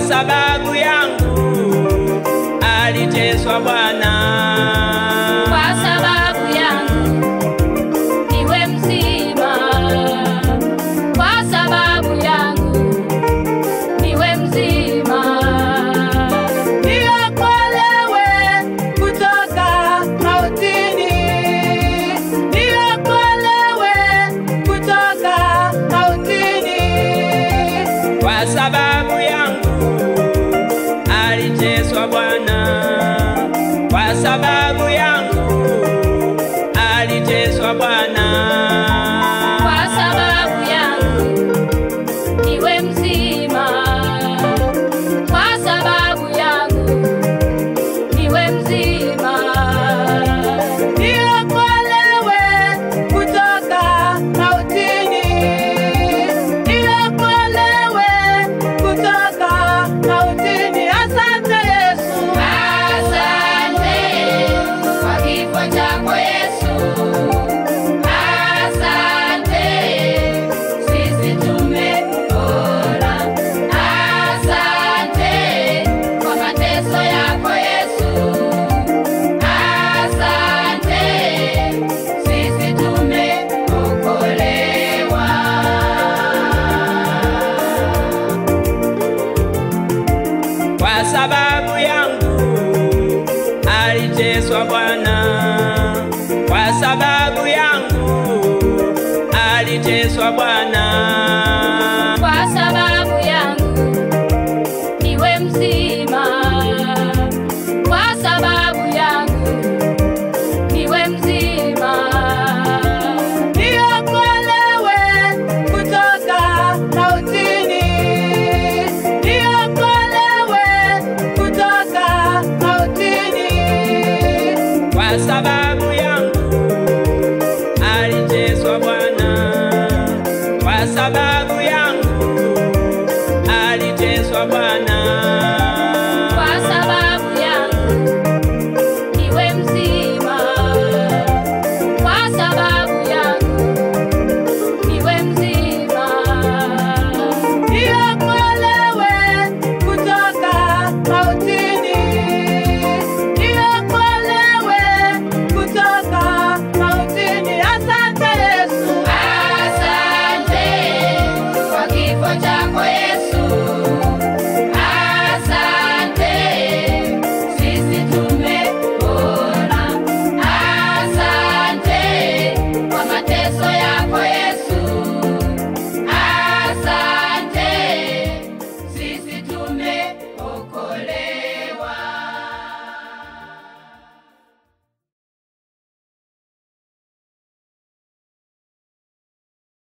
sababu yangu aliteswa Bwana. Kwa sababu yangu niwe mzima, kwa sababu yangu niwe mzima, niokolewe kutoka mautini, niokolewe kutoka mautini. Kwa sababu yangu aliteswa Bwana, kwa sababu yangu aliteswa Bwana. Kwa sababu yangu niwe mzima, kwa sababu yangu niwe mzima, niokolewe kutoka mautini, niokolewe kutoka mautini. Asante Yesu, asante kwa kifo chako Yesu, asante sisi tumepona, asante kwa mateso yako Yesu, asante sisi tumeokolewa. Kwa sababu yangu aliteswa Bwana, kwa sababu yangu aliteswa Bwana. Kwa sababu yangu niwe mzima, kwa sababu yangu niwe mzima, niokolewe sababu